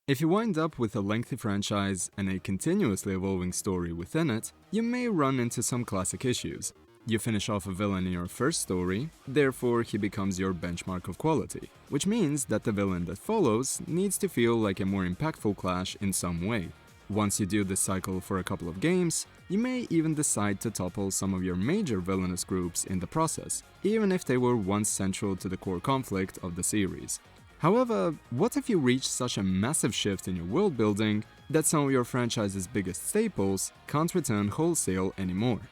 If you wind up with a lengthy franchise and a continuously evolving story within it, you may run into some classic issues. You finish off a villain in your first story, therefore he becomes your benchmark of quality, which means that the villain that follows needs to feel like a more impactful clash in some way. Once you do this cycle for a couple of games, you may even decide to topple some of your major villainous groups in the process, even if they were once central to the core conflict of the series. However, what if you reach such a massive shift in your world building that some of your franchise's biggest staples can't return wholesale anymore?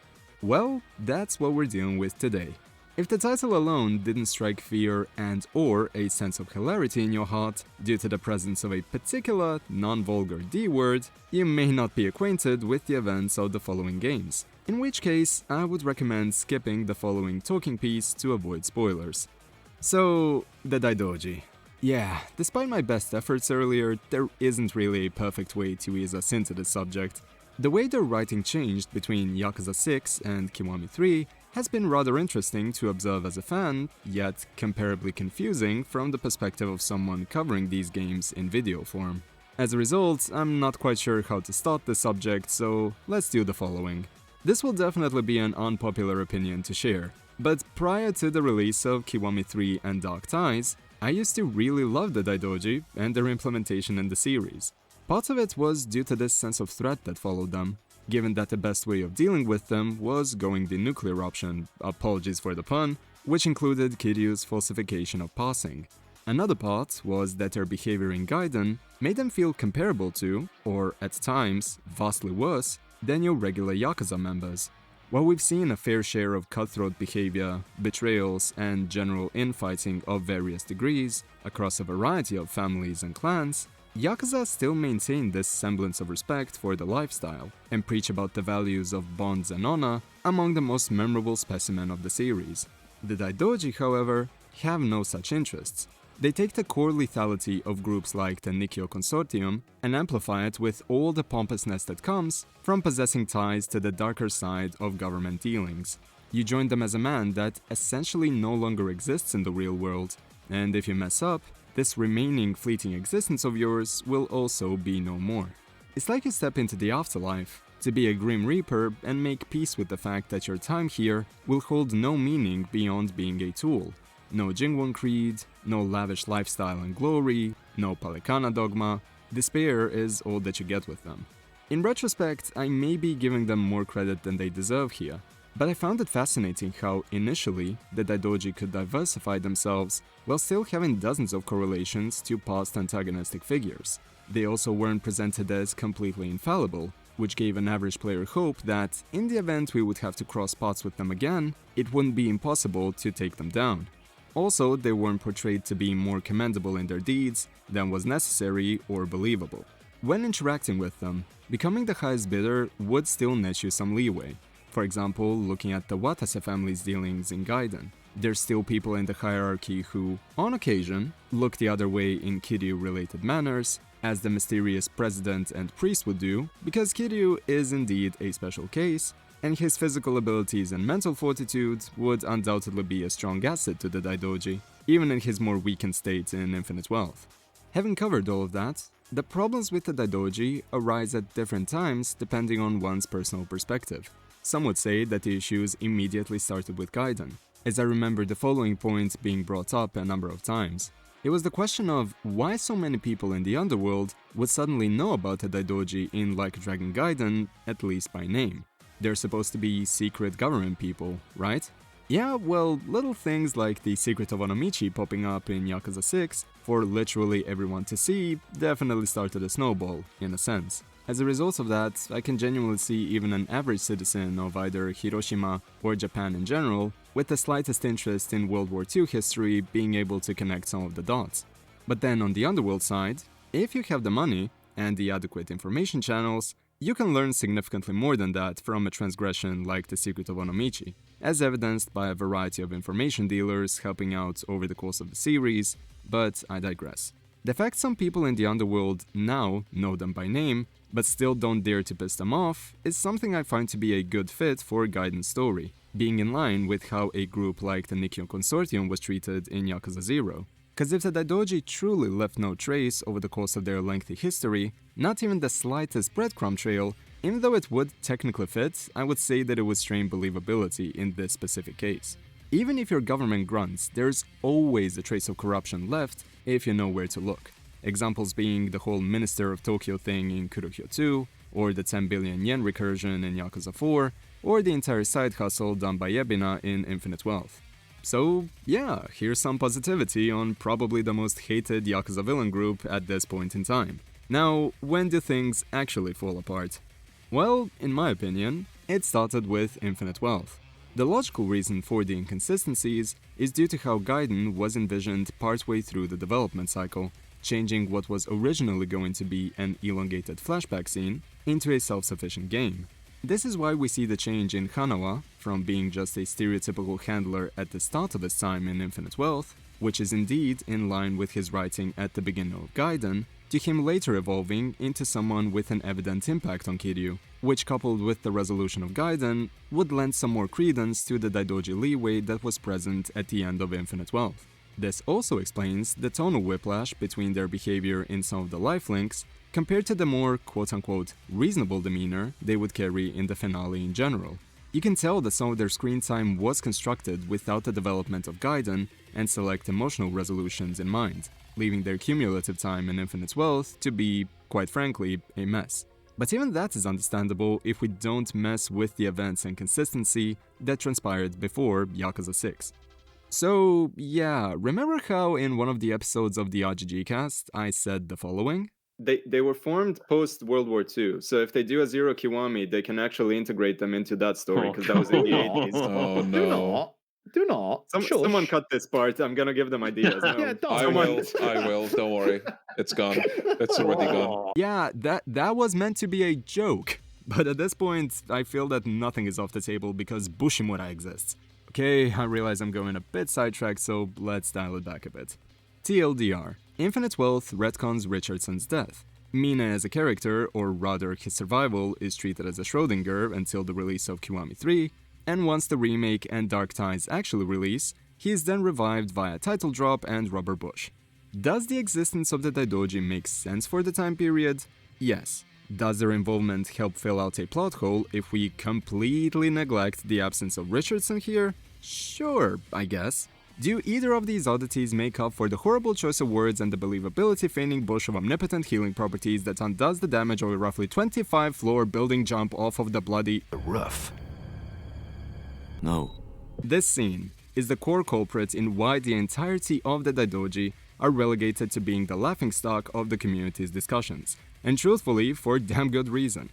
Well, that's what we're dealing with today. If the title alone didn't strike fear and/or a sense of hilarity in your heart due to the presence of a particular non-vulgar D-word, you may not be acquainted with the events of the following games, in which case I would recommend skipping the following talking piece to avoid spoilers. So, the Daidoji. Yeah, despite my best efforts earlier, there isn't really a perfect way to ease us into this subject. The way their writing changed between Yakuza 6 and Kiwami 3 has been rather interesting to observe as a fan, yet comparably confusing from the perspective of someone covering these games in video form. As a result, I'm not quite sure how to start the subject, so let's do the following. This will definitely be an unpopular opinion to share, but prior to the release of Kiwami 3 and Dark Ties, I used to really love the Daidoji and their implementation in the series. Part of it was due to this sense of threat that followed them, given that the best way of dealing with them was going the nuclear option, apologies for the pun, which included Kiryu's falsification of passing. Another part was that their behavior in Gaiden made them feel comparable to, or at times, vastly worse, than your regular Yakuza members. While we've seen a fair share of cutthroat behavior, betrayals, and general infighting of various degrees across a variety of families and clans, Yakuza still maintain this semblance of respect for the lifestyle and preach about the values of bonds and honor among the most memorable specimen of the series. The Daidoji, however, have no such interests. They take the core lethality of groups like the Nikkyo Consortium and amplify it with all the pompousness that comes from possessing ties to the darker side of government dealings. You join them as a man that essentially no longer exists in the real world, and if you mess up, this remaining fleeting existence of yours will also be no more. It's like you step into the afterlife to be a Grim Reaper and make peace with the fact that your time here will hold no meaning beyond being a tool. No Jingwon Creed, no lavish lifestyle and glory, no Palikana dogma. Despair is all that you get with them. In retrospect, I may be giving them more credit than they deserve here, but I found it fascinating how, initially, the Daidoji could diversify themselves while still having dozens of correlations to past antagonistic figures. They also weren't presented as completely infallible, which gave an average player hope that, in the event we would have to cross paths with them again, it wouldn't be impossible to take them down. Also, they weren't portrayed to be more commendable in their deeds than was necessary or believable. When interacting with them, becoming the highest bidder would still net you some leeway. For example, looking at the Watase family's dealings in Gaiden. There's still people in the hierarchy who, on occasion, look the other way in Kiryu-related manners, as the mysterious president and priest would do, because Kiryu is indeed a special case, and his physical abilities and mental fortitude would undoubtedly be a strong asset to the Daidoji, even in his more weakened state in Infinite Wealth. Having covered all of that, the problems with the Daidoji arise at different times depending on one's personal perspective. Some would say that the issues immediately started with Gaiden, as I remember the following point being brought up a number of times. It was the question of why so many people in the underworld would suddenly know about the Daidoji in Like a Dragon Gaiden, at least by name. They're supposed to be secret government people, right? Yeah, well, little things like the secret of Onomichi popping up in Yakuza 6 for literally everyone to see definitely started a snowball, in a sense. As a result of that, I can genuinely see even an average citizen of either Hiroshima or Japan in general, with the slightest interest in World War II history being able to connect some of the dots. But then on the underworld side, if you have the money and the adequate information channels, you can learn significantly more than that from a transgression like the Secret of Onomichi, as evidenced by a variety of information dealers helping out over the course of the series, but I digress. The fact some people in the underworld now know them by name, but still don't dare to piss them off, is something I find to be a good fit for Gaiden's story, being in line with how a group like the Nikkyo Consortium was treated in Yakuza 0. Cause if the Daidoji truly left no trace over the course of their lengthy history, not even the slightest breadcrumb trail, even though it would technically fit, I would say that it would strain believability in this specific case. Even if your government grunts, there's always a trace of corruption left if you know where to look. Examples being the whole Minister of Tokyo thing in Kurohyou 2, or the 10 billion yen recursion in Yakuza 4, or the entire side hustle done by Ebina in Infinite Wealth. So yeah, here's some positivity on probably the most hated Yakuza villain group at this point in time. Now, when do things actually fall apart? Well, in my opinion, it started with Infinite Wealth. The logical reason for the inconsistencies is due to how Gaiden was envisioned partway through the development cycle, changing what was originally going to be an elongated flashback scene into a self-sufficient game. This is why we see the change in Hanawa from being just a stereotypical handler at the start of his time in Infinite Wealth, which is indeed in line with his writing at the beginning of Gaiden, to him later evolving into someone with an evident impact on Kiryu, which coupled with the resolution of Gaiden, would lend some more credence to the Daidoji leeway that was present at the end of Infinite Wealth. This also explains the tonal whiplash between their behavior in some of the lifelinks compared to the more quote-unquote reasonable demeanor they would carry in the finale in general. You can tell that some of their screen time was constructed without the development of Gaiden and select emotional resolutions in mind, leaving their cumulative time in Infinite Wealth to be, quite frankly, a mess. But even that is understandable if we don't mess with the events and consistency that transpired before Yakuza 6. So yeah, remember how in one of the episodes of the RGG cast I said the following? They were formed post-World War II, so if they do a Zero Kiwami, they can actually integrate them into that story, because that was in the 80s. Oh, no. Do not. Someone cut this part, I'm gonna give them ideas. No. Yeah, don't. I will, don't worry. It's gone. It's already gone. Yeah, that was meant to be a joke. But at this point, I feel that nothing is off the table because Bushimura exists. Okay, I realize I'm going a bit sidetracked, so let's dial it back a bit. TLDR. Infinite Wealth retcons Richardson's death. Mina as a character, or rather his survival, is treated as a Schrödinger until the release of Kiwami 3, and once the remake and Dark Tides actually release, he is then revived via Title Drop and Rubber Bush. Does the existence of the Daidoji make sense for the time period? Yes. Does their involvement help fill out a plot hole if we completely neglect the absence of Richardson here? Sure, I guess. Do either of these oddities make up for the horrible choice of words and the believability-feigning bush of omnipotent healing properties that undoes the damage of a roughly 25-floor building jump off of the bloody roof? No. This scene is the core culprit in why the entirety of the Daidoji are relegated to being the laughingstock of the community's discussions, and truthfully, for damn good reason.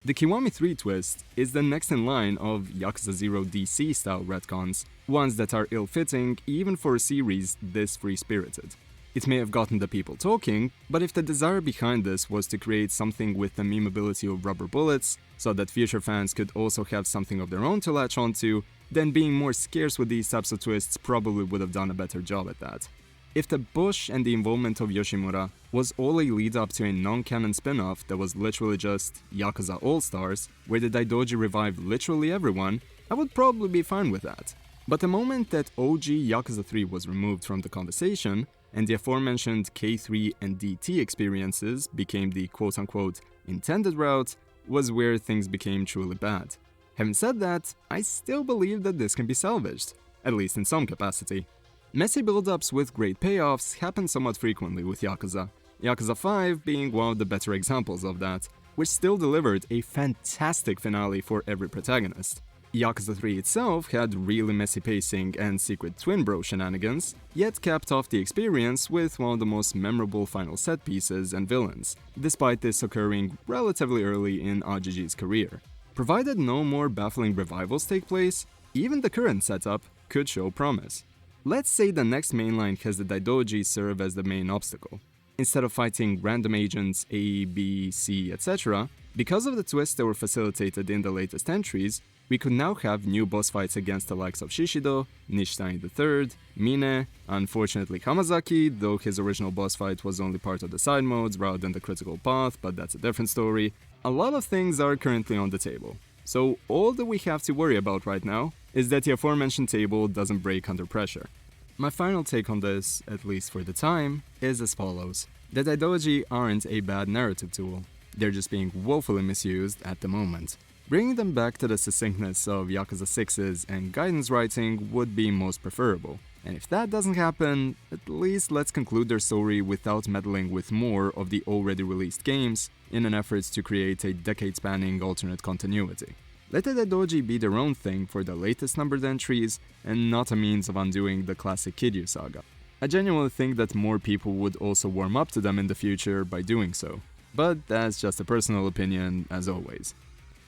The Kiwami 3 twist is the next in line of Yakuza 0 DC style retcons, ones that are ill-fitting even for a series this free-spirited. It may have gotten the people talking, but if the desire behind this was to create something with the memeability of rubber bullets, so that future fans could also have something of their own to latch onto, then being more scarce with these types of twists probably would have done a better job at that. If the Bush and the involvement of Yoshimura was all a lead-up to a non-canon spin-off that was literally just Yakuza All-Stars, where the Daidoji revived literally everyone, I would probably be fine with that. But the moment that OG Yakuza 3 was removed from the conversation, and the aforementioned K3 and DT experiences became the quote-unquote intended route, was where things became truly bad. Having said that, I still believe that this can be salvaged, at least in some capacity. Messy build-ups with great payoffs happen somewhat frequently with Yakuza, Yakuza 5 being one of the better examples of that, which still delivered a fantastic finale for every protagonist. Yakuza 3 itself had really messy pacing and secret twin bro shenanigans, yet capped off the experience with one of the most memorable final set pieces and villains, despite this occurring relatively early in RGG's career. Provided no more baffling revivals take place, even the current setup could show promise. Let's say the next mainline has the Daidoji serve as the main obstacle. Instead of fighting random agents A, B, C, etc., because of the twists that were facilitated in the latest entries, we could now have new boss fights against the likes of Shishido, Nishitein III, Mine, unfortunately Hamazaki, though his original boss fight was only part of the side modes rather than the critical path, but that's a different story. A lot of things are currently on the table. So all that we have to worry about right now is that the aforementioned table doesn't break under pressure. My final take on this, at least for the time, is as follows. The Daidoji aren't a bad narrative tool, they're just being woefully misused at the moment. Bringing them back to the succinctness of Yakuza 6's and guidance writing would be most preferable. And if that doesn't happen, at least let's conclude their story without meddling with more of the already released games in an effort to create a decade-spanning alternate continuity. Let the Daidoji be their own thing for the latest numbered entries and not a means of undoing the classic Kiryu saga. I genuinely think that more people would also warm up to them in the future by doing so, but that's just a personal opinion as always.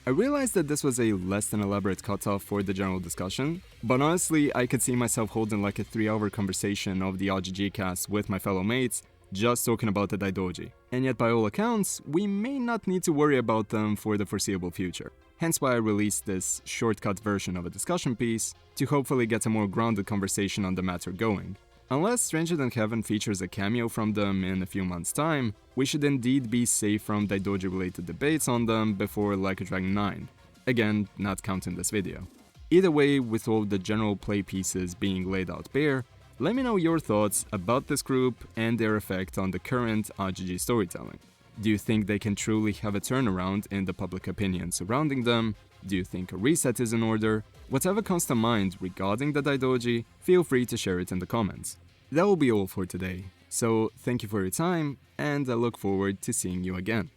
I realized that this was a less than elaborate cutoff for the general discussion, but honestly I could see myself holding like a 3-hour conversation of the RGG cast with my fellow mates just talking about the Daidoji, and yet by all accounts, we may not need to worry about them for the foreseeable future. Hence why I released this shortcut version of a discussion piece to hopefully get a more grounded conversation on the matter going. Unless Stranger Than Heaven features a cameo from them in a few months' time, we should indeed be safe from Daidoji-related debates on them before Like a Dragon 9. Again, not counting this video. Either way, with all the general play pieces being laid out bare, let me know your thoughts about this group and their effect on the current RGG storytelling. Do you think they can truly have a turnaround in the public opinion surrounding them? Do you think a reset is in order? Whatever comes to mind regarding the Daidoji, feel free to share it in the comments. That will be all for today, so thank you for your time, and I look forward to seeing you again.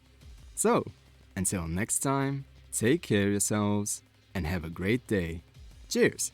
So, until next time, take care of yourselves, and have a great day. Cheers!